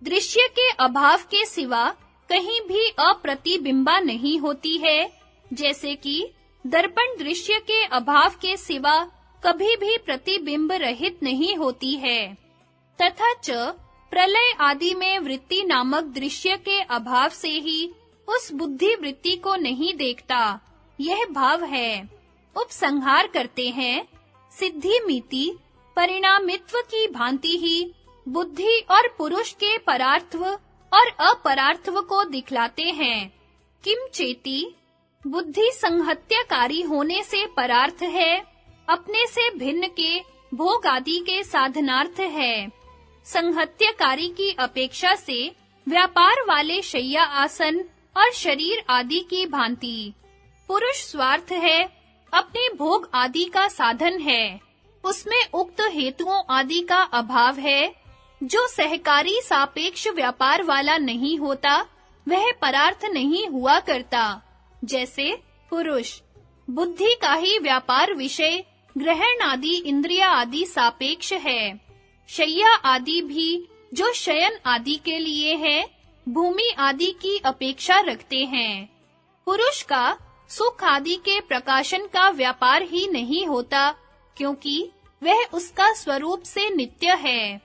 दृश्य के अभाव के सिवा कहीं भी अप्रतिबिंबा नहीं होती है, जैसे कि दर्पण दृश्य के अभाव के सिवा कभी भी प्रतिबिंब रहित नहीं होती है। तथा च प्रलय आदि में वृत्ति नामक दृश्य के अभाव से ही उस बुद्धि वृत्ति को नहीं देखता, यह भाव है। उपसंहार करते हैं, सिद्धि मिति परिणामित्व की भांति ही बुद्धि और पुरुष के परार्थव और अपरार्थव को दिखलाते हैं। किम चेति बुद्धि संहत्यकारी होने से परार्थ है, अपने से भिन्न के भोग आदि के साधनार्थ है। संहत्यकारी की अपेक्षा से व्यापार वाले शय्या आसन और शरीर आदि की भांति पुरुष स्वार्थ है, अपने भोग आदि का साधन है। उसमें उक्त हेतुओं आदि का अभाव है। जो सहकारी सापेक्ष व्यापार वाला नहीं होता, वह परार्थ नहीं हुआ करता। जैसे पुरुष बुद्धि का ही व्यापार विषय ग्रहण आदि इंद्रिया आदि सापेक्ष है। शय्या आदि भी जो शयन आदि के लिए है, भूमि आदि की अपेक्षा रखते हैं। पुरुष का सुख आदि के प्रकाशन का व्यापार ही नहीं होता, क्योंकि वह उसका स्वरूप से नित्य है।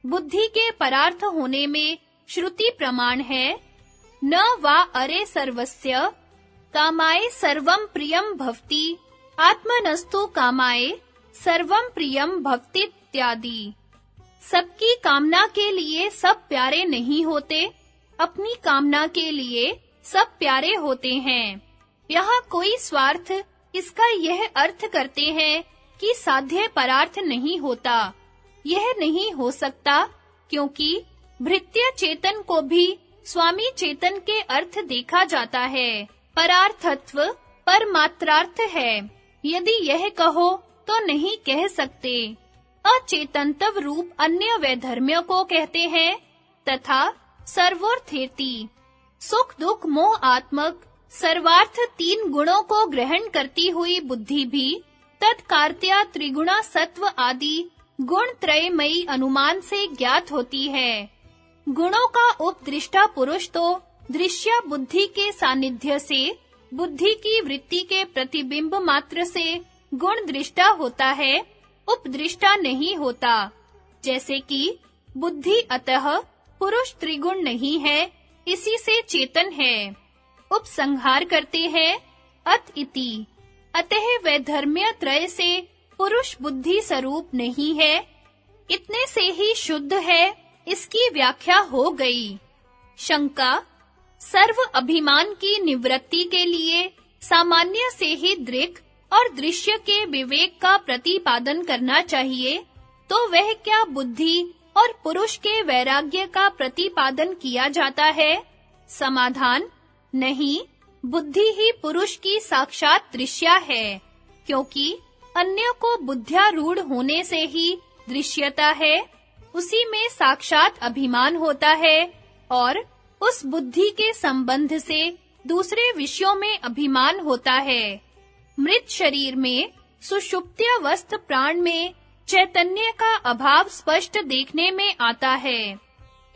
बुद्धि के परार्थ होने में श्रुति प्रमाण है। न वा अरे सर्वस्य कामाय सर्वं प्रियं भवति, आत्मनस्तु कामाय सर्वं प्रियं भवति इत्यादि। सबकी कामना के लिए सब प्यारे नहीं होते, अपनी कामना के लिए सब प्यारे होते हैं। यहाँ कोई स्वार्थ इसका यह अर्थ करते हैं कि साध्य परार्थ नहीं होता। यह नहीं हो सकता, क्योंकि भृत्य चेतन को भी स्वामी चेतन के अर्थ देखा जाता है। परार्थत्व परमात्रार्थ है। यदि यह कहो तो नहीं कह सकते। अचेतनत्व रूप अन्य वैधर्म्य को कहते हैं तथा सर्वोर्थेति सुख दुख मोह आत्मक सर्वार्थ तीन गुणों को ग्रहण करती हुई बुद्धि भी तत्कार्त्या त्रिगुणा सत्व आदि गुण त्रयमयी अनुमान से ज्ञात होती है। गुणों का उपदृष्टा पुरुष तो दृश्य बुद्धि के सानिध्य से बुद्धि की वृत्ति के प्रतिबिंब मात्र से गुण दृष्टा होता है, उपदृष्टा नहीं होता। जैसे कि बुद्धि अतः पुरुष त्रिगुण नहीं है, इसी से चेतन है। उपसंहार करते हैं, अत इति अतः वैधर्म्य त्रय से पुरुष बुद्धि स्वरूप नहीं है, इतने से ही शुद्ध है, इसकी व्याख्या हो गई। शंका सर्व अभिमान की निवृत्ति के लिए सामान्य से ही दृक् और दृश्य के विवेक का प्रतिपादन करना चाहिए, तो वह क्या बुद्धि और पुरुष के वैराग्य का प्रतिपादन किया जाता है? समाधान नहीं, बुद्धि ही पुरुष की साक्षात दृश्या है, क्योंकि अन्य को बुद्ध्यारूढ़ होने से ही दृश्यता है, उसी में साक्षात अभिमान होता है और उस बुद्धि के संबंध से दूसरे विषयों में अभिमान होता है। मृत शरीर में सुषुप्त्यावस्थ प्राण में चैतन्य का अभाव स्पष्ट देखने में आता है।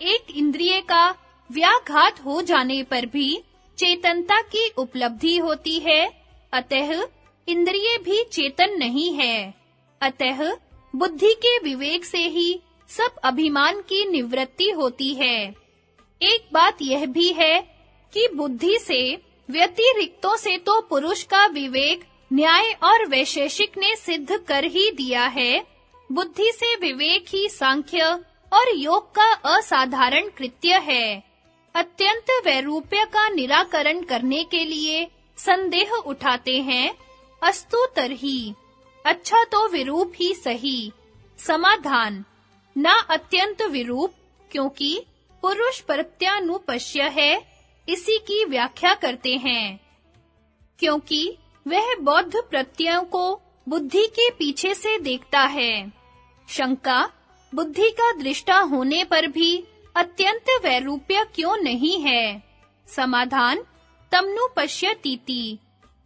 एक इंद्रिय का व्याघात हो जाने पर भी चेतनता की उपलब्धि होती है, अतः इंद्रिय भी चेतन नहीं है। अतः बुद्धि के विवेक से ही सब अभिमान की निवृत्ति होती है। एक बात यह भी है कि बुद्धि से व्यतिरिक्तों से तो पुरुष का विवेक न्याय और वैशेषिक ने सिद्ध कर ही दिया है। बुद्धि से विवेक ही सांख्य और योग का असाधारण कृत्य है। अत्यंत वैरूप्य का निराकरण करने के लिए संदेह उठाते हैं, अस्तु तरहि, अच्छा तो विरूप ही सही। समाधान ना अत्यंत विरूप, क्योंकि पुरुष प्रत्यानुपश्य है, इसी की व्याख्या करते हैं। क्योंकि वह बौद्ध प्रत्ययों को बुद्धि के पीछे से देखता है। शंका बुद्धि का दृष्टा होने पर भी अत्यंत वैरूप्य क्यों नहीं है? समाधान तमनुपश्यतीति,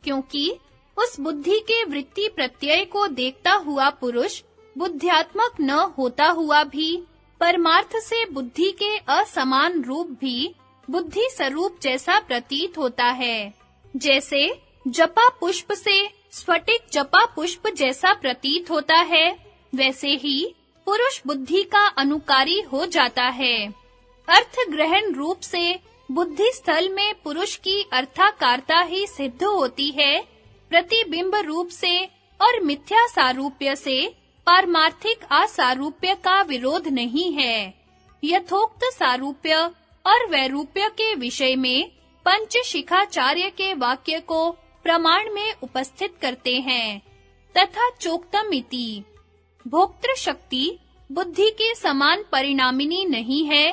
क्योंकि उस बुद्धि के वृत्ति प्रत्यय को देखता हुआ पुरुष बुद्ध्यात्मक न होता हुआ भी परमार्थ से बुद्धि के असमान रूप भी बुद्धि स्वरूप जैसा प्रतीत होता है। जैसे जपा पुष्प से स्फटिक जपा पुष्प जैसा प्रतीत होता है, वैसे ही पुरुष बुद्धि का अनुकारी हो जाता है। अर्थ ग्रहण रूप से बुद्धि स्थल में पुरुष की अर्थाकारता ही सिद्ध होती है। प्रतिबिंब रूप से और मिथ्या सारूप्य से पारमार्थिक असारूप्य का विरोध नहीं है। यथोक्त सारूप्य और वैरूप्य के विषय में पंचशिखाचार्य के वाक्य को प्रमाण में उपस्थित करते हैं। तथा चोक्तम इति, भोक्तृ शक्ति बुद्धि के समान परिणामिनी नहीं है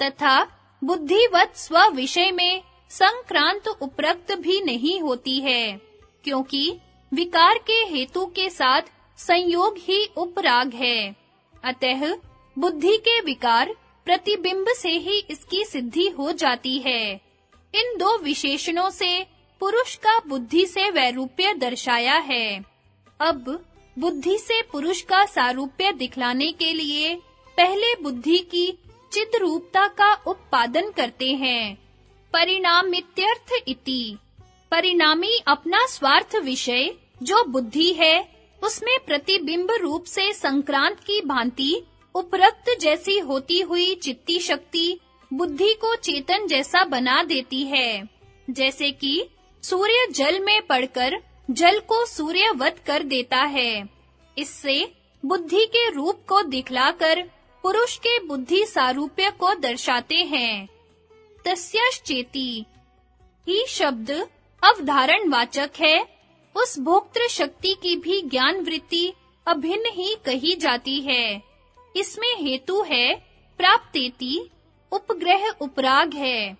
तथा बुद्धिवत स्व विषय में संक्रांत उपरक्त भी नहीं होती है, क्योंकि विकार के हेतु के साथ संयोग ही उपराग है। अतः बुद्धि के विकार प्रतिबिंब से ही इसकी सिद्धि हो जाती है। इन दो विशेषणों से पुरुष का बुद्धि से वैरूप्य दर्शाया है। अब बुद्धि से पुरुष का सारूप्य दिखलाने के लिए पहले बुद्धि की चिद रूपता का उत्पादन करते हैं। परिणामित्यर्थ इति, परिणामी अपना स्वार्थ विषय जो बुद्धि है, उसमें प्रतिबिंब रूप से संक्रांत की भांति उपरक्त जैसी होती हुई चित्ती शक्ति बुद्धि को चेतन जैसा बना देती है। जैसे कि सूर्य जल में पड़कर जल को सूर्यवत कर देता है। इससे बुद्धि के रूप को दिखलाकर पुरुष के बुद्धि सारूप्य को दर्शाते हैं। तस्यश्चेति, ही शब्द अवधारण वाचक है। उस भोक्तृ शक्ति की भी ज्ञान वृत्ति अभिन्न ही कही जाती है। इसमें हेतु है प्राप्तेति, उपग्रह उपराग है।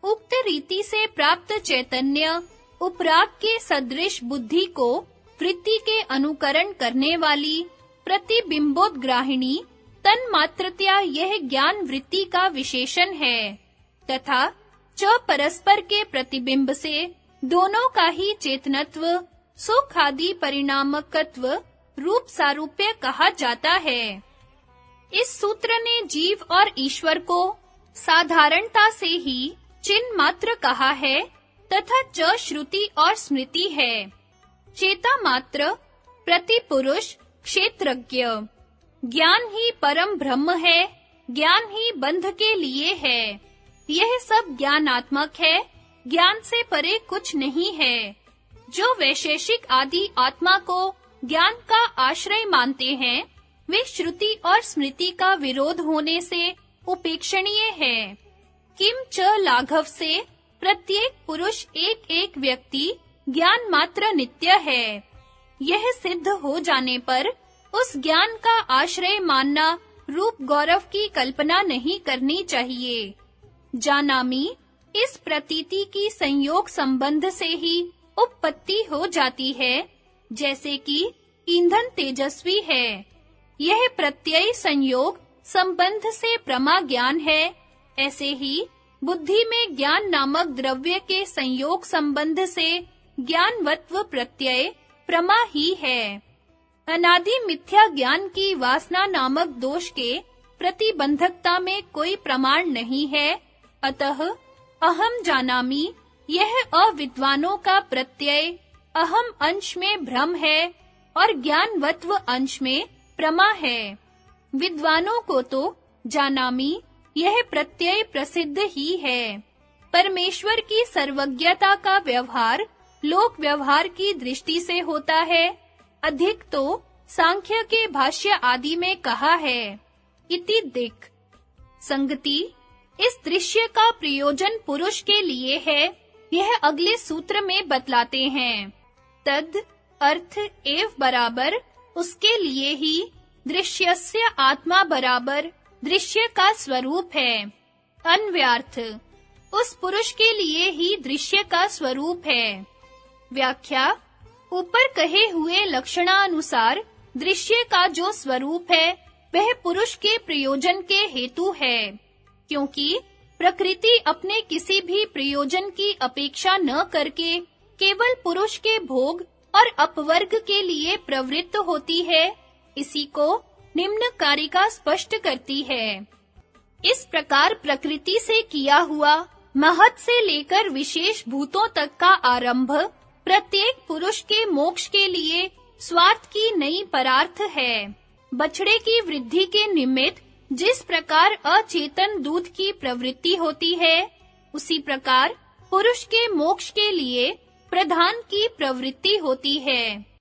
उक्त रीति से प्राप्त चैतन्य उपराग के सदृश बुद्धि को वृत्ति के अनुकरण करने वाली प्रतिबिंबोद्ग्राहिणी तन्मात्रतया यह ज्ञान वृत्ति का विशेषण है तथा च परस्पर के प्रतिबिंब से दोनों का ही चेतनत्व सुख आदि परिणामकत्व रूप सारूप्य कहा जाता है। इस सूत्र ने जीव और ईश्वर को साधारणता से ही चिन्ह मात्र कहा है तथा च श्रुति और स्मृति है। चेता मात्र प्रतिपुरुष क्षेत्रज्ञ, ज्ञान ही परम ब्रह्म है, ज्ञान ही बंध के लिए है। यह सब ज्ञानात्मक है, ज्ञान से परे कुछ नहीं है। जो वैशेषिक आदि आत्मा को ज्ञान का आश्रय मानते हैं, वे श्रुति और स्मृति का विरोध होने से उपेक्षणीय है। किम च लाघव से प्रत्येक पुरुष एक व्यक्ति ज्ञान मात्र नित्य है। यह सिद्ध हो जाने पर उस ज्ञान का आश्रय मानना रूप गौरव की कल्पना नहीं करनी चाहिए। जानामि इस प्रतीति की संयोग संबंध से ही उत्पत्ति हो जाती है, जैसे कि ईंधन तेजस्वी है। यह प्रत्यय संयोग संबंध से प्रमा ज्ञान है। ऐसे ही बुद्धि में ज्ञान नामक द्रव्य के संयोग संबंध से ज्ञानवत्व प्रत्यय प्रमा ही है। अनादि मिथ्या ज्ञान की वासना नामक दोष के प्रतिबंधकता में कोई प्रमाण नहीं है। अतः अहम जानामि यह अविद्वानों का प्रत्यय अहम अंश में भ्रम है और ज्ञानवत्व अंश में प्रमा है। विद्वानों को तो जानामि यह प्रत्यय प्रसिद्ध ही है। परमेश्वर की सर्वज्ञता का व्यवहार लोक व्यवहार की दृष्टि से होता है। अधिक तो सांख्य के भाष्य आदि में कहा है। इति दिक् संगति, इस दृश्य का प्रयोजन पुरुष के लिए है, यह अगले सूत्र में बतलाते हैं। तद अर्थ एव बराबर उसके लिए ही दृश्यस्य आत्मा बराबर दृश्य का स्वरूप है। अन्व्यार्थ उस पुरुष के लिए ही दृश्य का स्वरूप है। व्याख्या, ऊपर कहे हुए लक्षणानुसार दृश्य का जो स्वरूप है वह पुरुष के प्रयोजन के हेतु है, क्योंकि प्रकृति अपने किसी भी प्रयोजन की अपेक्षा न करके केवल पुरुष के भोग और अपवर्ग के लिए प्रवृत्त होती है। इसी को निम्न कारिका स्पष्ट करती है। इस प्रकार प्रकृति से किया हुआ महत् से लेकर विशेष भूतों तक का आरंभ प्रत्येक पुरुष के मोक्ष के लिए स्वार्थ की नई परार्थ है। बछड़े की वृद्धि के निमित्त जिस प्रकार अचेतन दूध की प्रवृत्ति होती है, उसी प्रकार पुरुष के मोक्ष के लिए प्रधान की प्रवृत्ति होती है।